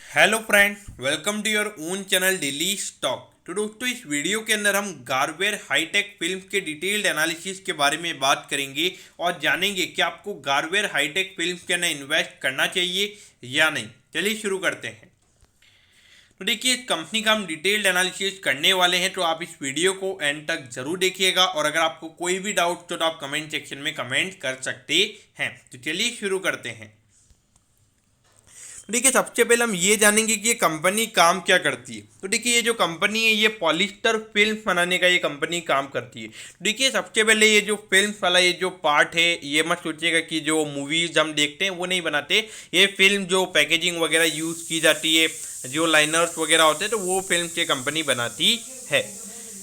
Hello friends, welcome to your own channel daily stock. तो दोस्तों, इस वीडियो के अंदर हम गारवेर हाईटेक फिल्म्स के डिटेल्ड एनालिसिस के बारे में बात करेंगे और जानेंगे कि आपको गारवेर हाईटेक फिल्म्स के अंदर इन्वेस्ट करना चाहिए या नहीं। चलिए शुरू करते हैं। तो देखिए, इस कंपनी का हम डिटेल्ड एनालिसिस करने वाले हैं, तो आप इस वीडियो को एंड तक जरूर देखिएगा और अगर आपको कोई भी डाउट तो आप कमेंट सेक्शन में कमेंट कर सकते हैं। तो चलिए शुरू करते हैं। देखिए, सबसे पहले हम ये जानेंगे कि ये कंपनी काम क्या करती है। तो देखिए, ये जो कंपनी है ये पॉलिस्टर फिल्म बनाने का ये कंपनी काम करती है। देखिए, सबसे पहले ये जो फिल्म वाला ये जो पार्ट है, ये मत सोचिएगा कि जो मूवीज हम देखते हैं वो नहीं बनाते। ये फिल्म जो पैकेजिंग वगैरह यूज़ की जाती है, जो लाइनर्स वगैरह होते हैं, तो वो फिल्म ये कंपनी बनाती है।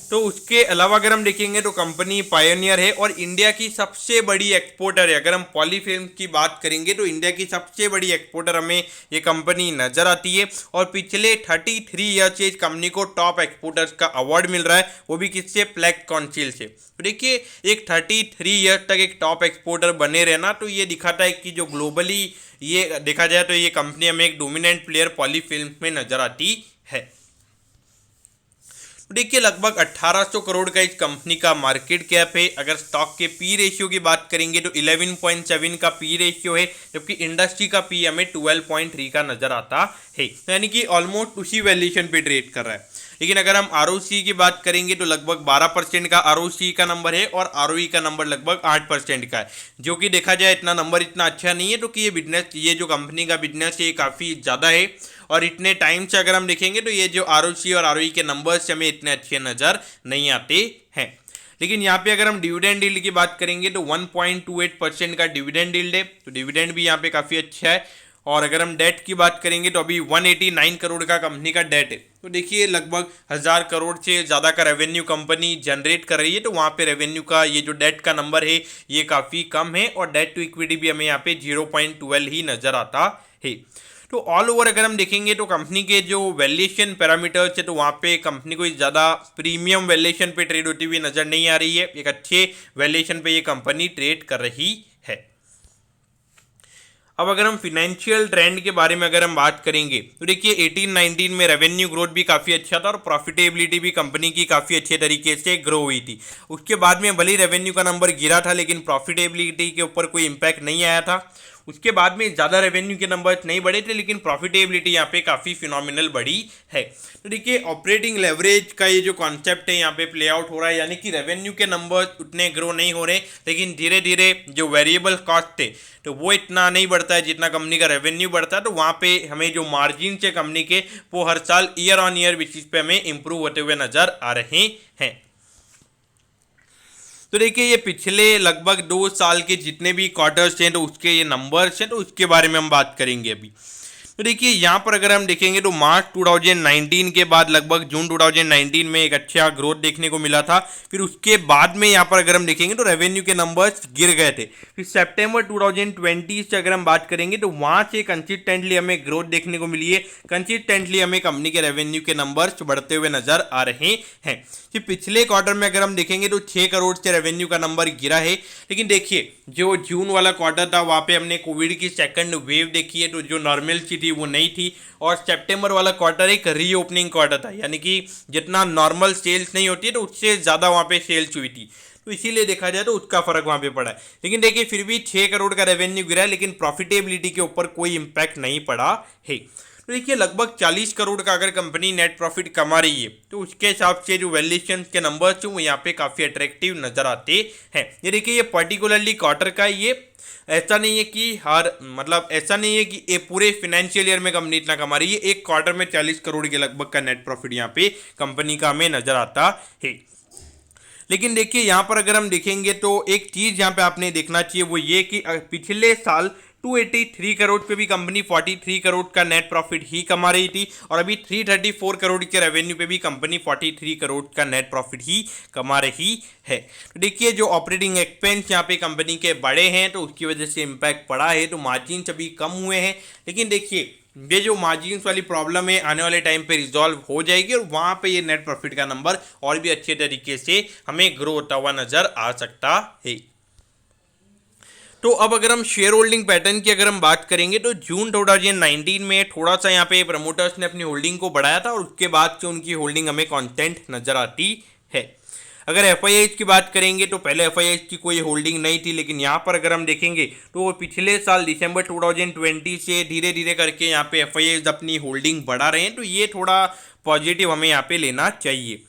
तो उसके अलावा अगर हम देखेंगे तो कंपनी पायोनियर है और इंडिया की सबसे बड़ी एक्सपोर्टर है। अगर हम पॉलीफिल्म की बात करेंगे तो इंडिया की सबसे बड़ी एक्सपोर्टर हमें ये कंपनी नजर आती है और पिछले 33 ईयर से इस कंपनी को टॉप एक्सपोर्टर्स का अवार्ड मिल रहा है, वो भी किससे? प्लेक्स काउंसिल से। तो देखिए, एक 33 ईयर तक एक टॉप एक्सपोर्टर बने रहना तो ये दिखाता है कि जो ग्लोबली ये देखा जाए तो ये कंपनी हमें एक डोमिनेंट प्लेयर पॉलीफिल्म में नजर आती है। देखिए, लगभग 1800 करोड़ का इस कंपनी का मार्केट कैप है। अगर स्टॉक के पी रेशियो की बात करेंगे तो 11.7 का पी रेशियो है, जबकि इंडस्ट्री का पी हमें 12.3 का नजर आता है, यानी कि ऑलमोस्ट उसी वैल्यूएशन पे ट्रेड कर रहा है। लेकिन अगर हम आरओसी की बात करेंगे तो लगभग 12% का आरओसी का नंबर है और आरओई का नंबर लगभग 8% का है, जो कि देखा जाए इतना नंबर इतना अच्छा नहीं है। तो कि ये जो कंपनी का बिजनेस है ये काफ़ी ज़्यादा है और इतने टाइम से अगर हम देखेंगे तो ये जो आरओसी और आरओई के नंबर्स हमें इतने अच्छे नज़र नहीं आते हैं। लेकिन यहाँ पे अगर हम डिविडेंड यील्ड की बात करेंगे तो 1.28% का डिविडेंड यील्ड है, तो डिविडेंड भी यहाँ पे काफ़ी अच्छा है। और अगर हम डेट की बात करेंगे तो अभी 189 करोड़ का कंपनी का डेट है। तो देखिए, लगभग 1000 करोड़ से ज़्यादा का रेवेन्यू कंपनी जनरेट कर रही है, तो वहाँ पे रेवेन्यू का ये जो डेट का नंबर है ये काफ़ी कम है और डेट टू इक्विटी भी हमें यहाँ पे 0.12 ही नज़र आता है। तो ऑल ओवर अगर हम देखेंगे तो कंपनी के जो वैल्यूएशन पैरामीटर्स है तो वहाँ पे कंपनी को ज़्यादा प्रीमियम वैल्यूएशन पे ट्रेड होती हुई नज़र नहीं आ रही है। एक अच्छे वैल्यूएशन पे ये कंपनी ट्रेड कर रही है। अब अगर हम फिनेंशियल ट्रेंड के बारे में अगर हम बात करेंगे तो देखिए, 18-19 में रेवेन्यू ग्रोथ भी काफ़ी अच्छा था और प्रॉफिटेबिलिटी भी कंपनी की काफ़ी अच्छे तरीके से ग्रो हुई थी। उसके बाद में भले रेवेन्यू का नंबर गिरा था लेकिन प्रॉफिटेबिलिटी के ऊपर कोई इम्पैक्ट नहीं आया था। उसके बाद में ज़्यादा रेवेन्यू के नंबर्स नहीं बढ़े थे लेकिन प्रॉफिटेबिलिटी यहाँ पे काफ़ी फिनोमिनल बढ़ी है। तो देखिए, ऑपरेटिंग लेवरेज का ये जो कॉन्सेप्ट है यहाँ पे प्ले आउट हो रहा है, यानी कि रेवेन्यू के नंबर्स उतने ग्रो नहीं हो रहे लेकिन धीरे धीरे जो वेरिएबल कॉस्ट थे तो वो इतना नहीं बढ़ता है जितना कंपनी का रेवेन्यू बढ़ता है। तो वहाँ पे हमें जो मार्जिन है कंपनी के वो हर साल ईयर ऑन ईयर बेसिस पे हमें इंप्रूव होते हुए नजर आ रहे हैं। तो देखिए, ये पिछले लगभग 2 साल के जितने भी क्वार्टर्स हैं तो उसके ये नंबर्स हैं, तो उसके बारे में हम बात करेंगे अभी। तो देखिए, यहाँ पर अगर हम देखेंगे तो मार्च 2019 के बाद लगभग जून 2019 में एक अच्छा ग्रोथ देखने को मिला था। फिर उसके बाद में यहाँ पर अगर हम देखेंगे तो रेवेन्यू के नंबर्स गिर गए थे। फिर सितंबर 2020 से अगर हम बात करेंगे तो वहाँ से कंसिस्टेंटली हमें ग्रोथ देखने को मिली है। कंसिस्टेंटली हमें कंपनी के रेवेन्यू के नंबर्स बढ़ते हुए नजर आ रहे हैं। कि पिछले क्वार्टर में अगर हम देखेंगे तो 6 करोड़ से रेवेन्यू का नंबर गिरा है। लेकिन देखिए, जो जून वाला क्वार्टर था वहाँ पे हमने कोविड की सेकंड वेव देखी है, तो जो नॉर्मलसी थी वो नहीं थी। और सितंबर वाला क्वार्टर एक रीओपनिंग क्वार्टर था, यानी कि जितना नॉर्मल सेल्स नहीं होती है तो उससे ज़्यादा वहाँ पे सेल्स हुई थी, तो इसीलिए देखा जाए तो उसका फर्क वहाँ पे पड़ा है। लेकिन देखिए, फिर भी 6 करोड़ का रेवेन्यू गिरा है लेकिन प्रॉफिटेबिलिटी के ऊपर कोई इंपैक्ट नहीं पड़ा है। तो देखिए, लगभग 40 करोड़ का अगर कंपनी नेट प्रॉफिट कमा रही है तो उसके हिसाब से जो वैल्यूएशन के नंबर्स हैं वो यहाँ पे काफ़ी अट्रैक्टिव नजर आते हैं। ये देखिए, ये पर्टिकुलरली क्वार्टर का ये ऐसा नहीं है कि ऐसा नहीं है कि ये पूरे फाइनेंशियल ईयर में कंपनी इतना कमा रही है। एक क्वार्टर में 40 करोड़ के लगभग का नेट प्रॉफिट यहाँ पे कंपनी का हमें नजर आता है। लेकिन देखिए, यहाँ पर अगर हम देखेंगे तो एक चीज़ यहाँ पे आपने देखना चाहिए, वो ये कि पिछले साल 283 करोड़ पे भी कंपनी 43 करोड़ का नेट प्रॉफिट ही कमा रही थी और अभी 334 करोड़ के रेवेन्यू पे भी कंपनी 43 करोड़ का नेट प्रॉफिट ही कमा रही है। तो देखिए, जो ऑपरेटिंग एक्सपेंस यहाँ पे कंपनी के बड़े हैं तो उसकी वजह से इम्पैक्ट पड़ा है, तो मार्जिन अभी कम हुए हैं। लेकिन देखिए, ये जो मार्जिन्स वाली प्रॉब्लम है आने वाले टाइम पे रिजॉल्व हो जाएगी और वहाँ पे ये नेट प्रॉफिट का नंबर और भी अच्छे तरीके से हमें ग्रो होता हुआ नजर आ सकता है। तो अब अगर हम शेयर होल्डिंग पैटर्न की अगर हम बात करेंगे तो जून 2019 में थोड़ा सा यहाँ पे प्रमोटर्स ने अपनी होल्डिंग को बढ़ाया था और उसके बाद से उनकी होल्डिंग हमें कांस्टेंट नजर आती है। अगर एफआईआई की बात करेंगे तो पहले एफआईआई की कोई होल्डिंग नहीं थी, लेकिन यहाँ पर अगर हम देखेंगे तो वो पिछले साल दिसंबर 2020 से धीरे धीरे करके यहाँ पे एफआईआई अपनी होल्डिंग बढ़ा रहे हैं, तो ये थोड़ा पॉजिटिव हमें यहाँ पे लेना चाहिए।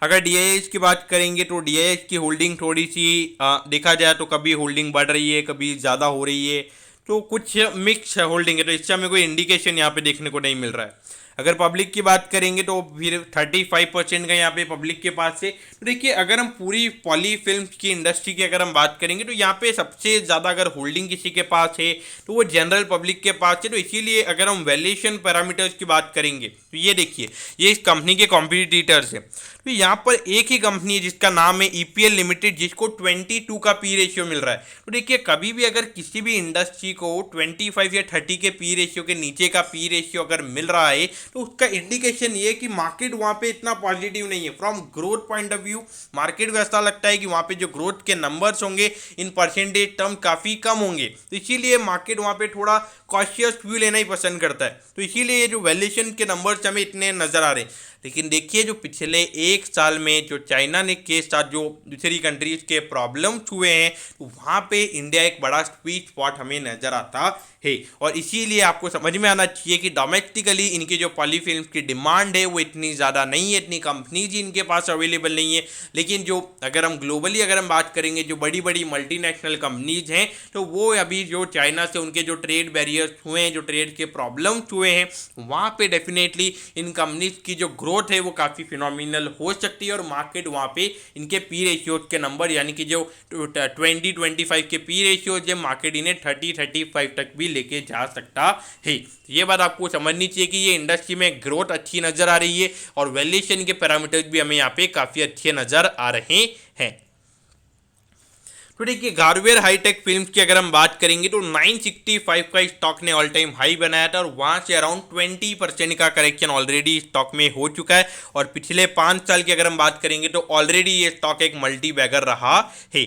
अगर डीआईएस की बात करेंगे तो डीआईएस की होल्डिंग थोड़ी सी देखा जाए तो कभी होल्डिंग बढ़ रही है, कभी ज़्यादा हो रही है, तो कुछ मिक्स होल्डिंग है, तो इससे हमें कोई इंडिकेशन यहाँ पे देखने को नहीं मिल रहा है। अगर पब्लिक की बात करेंगे तो फिर 35% का यहाँ पे पब्लिक के पास है। तो देखिए अगर हम पूरी पॉली फिल्म की इंडस्ट्री की अगर हम बात करेंगे तो यहाँ पे सबसे ज़्यादा अगर होल्डिंग किसी के पास है तो वो जनरल पब्लिक के पास है। तो इसीलिए अगर हम वैल्यूएशन पैरामीटर्स की बात करेंगे तो ये देखिए ये इस कंपनी के कॉम्पिटिटर्स है। तो यहाँ पर एक ही कंपनी है जिसका नाम है ईपीएल लिमिटेड, जिसको 22 का पी रेशियो मिल रहा है। तो देखिए कभी भी अगर किसी भी इंडस्ट्री को 25 या 30 के पी रेशियो के नीचे का पी रेशियो अगर मिल रहा है तो उसका इंडिकेशन ये है कि मार्केट वहाँ पे इतना पॉजिटिव नहीं है। From growth point of view market को ऐसा लगता है कि वहाँ पे जो ग्रोथ के नंबर्स होंगे इन परसेंटेज टर्म काफ़ी कम होंगे, तो इसीलिए मार्केट वहाँ पे थोड़ा कॉशियस व्यू लेना ही पसंद करता है। तो इसीलिए ये जो वैल्यूएशन के नंबर्स हमें इतने नज़र आ रहे हैं। लेकिन देखिए जो पिछले एक साल में जो चाइना ने के साथ जो दूसरी कंट्रीज के प्रॉब्लम्स हुए हैं तो वहाँ पे इंडिया एक बड़ा स्वीट स्पॉट हमें नज़र आता है। और इसीलिए आपको समझ में आना चाहिए कि डोमेस्टिकली इनकी जो पॉली फिल्म की डिमांड है वो इतनी ज़्यादा नहीं है, इतनी कंपनीज इनके पास अवेलेबल नहीं है। लेकिन जो अगर हम ग्लोबली अगर हम बात करेंगे जो बड़ी बड़ी मल्टीनेशनल कंपनीज हैं तो वो अभी जो चाइना से उनके जो ट्रेड बैरियर्स हुए हैं, जो ट्रेड के प्रॉब्लम्स हुए हैं, वहाँ पे डेफिनेटली इन कंपनीज की जो ग्रोथ है वो काफ़ी फिनोमिनल हो सकती है और मार्केट वहाँ पे इनके पी रेशियोज के नंबर यानी कि जो 20-25 के पी रेशियोज है मार्केट इन्हें 30-35 तक भी लेके जा सकता है। ये बात आपको समझनी चाहिए कि ये इंडस्ट्री में ग्रोथ अच्छी नज़र आ रही है और वैल्यूएशन के पैरामीटर्स भी हमें यहाँ पे काफ़ी अच्छे नज़र आ रहे हैं। तो देखिए गारवेर हाईटेक फिल्म्स की अगर हम बात करेंगे तो 965 का स्टॉक ने ऑल टाइम हाई बनाया था और वहां से अराउंड 20% का करेक्शन ऑलरेडी स्टॉक में हो चुका है। और पिछले 5 साल की अगर हम बात करेंगे तो ऑलरेडी ये स्टॉक एक मल्टी बैगर रहा है।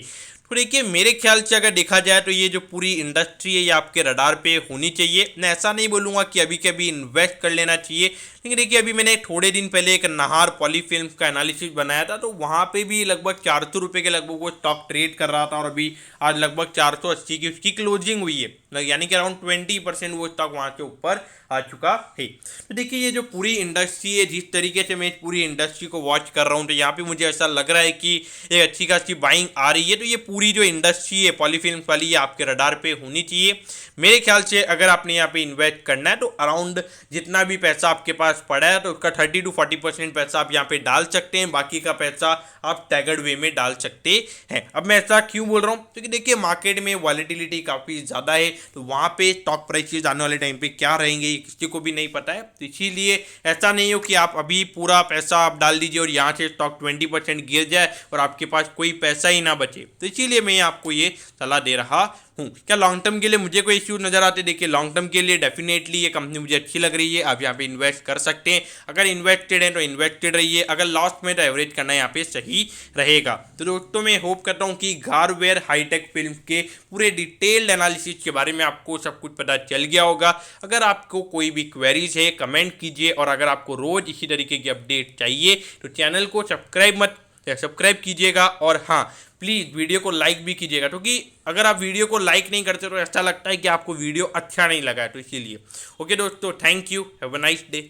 तो देखिए मेरे ख्याल से अगर देखा जाए तो ये जो पूरी इंडस्ट्री है ये आपके रडार पे होनी चाहिए। मैं ऐसा नहीं बोलूँगा कि अभी के अभी इन्वेस्ट कर लेना चाहिए, लेकिन देखिए अभी मैंने थोड़े दिन पहले एक नाहर पॉली फिल्म्स का एनालिसिस बनाया था तो वहाँ पे भी लगभग 400 रुपये के लगभग वो स्टॉक ट्रेड कर रहा था और अभी आज लगभग 480 की उसकी क्लोजिंग हुई है, यानी कि अराउंड 20% वो स्टॉक वहाँ से ऊपर आ चुका है। तो देखिए ये जो पूरी इंडस्ट्री है जिस तरीके से मैं इस पूरी इंडस्ट्री को वॉच कर रहा हूँ तो यहाँ पे मुझे ऐसा लग रहा है कि एक अच्छी खासी बाइंग आ रही है। तो ये पूरी जो इंडस्ट्री है पॉली फिल्म वाली ये आपके रडार पे होनी चाहिए। मेरे ख्याल से अगर आपने यहाँ पे इन्वेस्ट करना है तो अराउंड जितना भी पैसा आपके पास पड़ा है तो उसका 30-40% पैसा आप यहाँ पे डाल सकते हैं, बाकी का पैसा आप स्टैगर्ड वे में डाल सकते हैं। अब मैं ऐसा क्यों बोल रहा हूँ क्योंकि देखिए मार्केट में वॉलेटिलिटी काफ़ी ज़्यादा है तो वहाँ पे स्टॉक प्राइसेस आने वाले टाइम पे क्या रहेंगे किसी को भी नहीं पता है। तो इसीलिए ऐसा नहीं हो कि आप अभी पूरा पैसा आप डाल दीजिए और यहाँ से स्टॉक 20% गिर जाए और आपके पास कोई पैसा ही ना बचे। तो इसीलिए मैं आपको ये सलाह दे रहा हूँ। क्या लॉन्ग टर्म के लिए मुझे कोई इश्यूज नजर आते? देखिए लॉन्ग टर्म के लिए डेफिनेटली ये कंपनी मुझे अच्छी लग रही है, आप यहाँ पे इन्वेस्ट कर सकते हैं। अगर इन्वेस्टेड है तो इन्वेस्टेड रहिए, अगर लॉस में तो एवरेज करना यहाँ पे सही रहेगा। तो दोस्तों मैं होप करता हूँ कि गारवेर हाईटेक फिल्म के पूरे डिटेल्ड एनालिसिस के बारे में आपको सब कुछ पता चल गया होगा। अगर आपको कोई भी क्वेरीज है कमेंट कीजिए और अगर आपको रोज इसी तरीके की अपडेट चाहिए तो चैनल को सब्सक्राइब कीजिएगा और हाँ प्लीज़ वीडियो को लाइक भी कीजिएगा, क्योंकि अगर आप वीडियो को लाइक नहीं करते तो ऐसा लगता है कि आपको वीडियो अच्छा नहीं लगा है। तो इसीलिए ओके दोस्तों, thank you, have a nice day.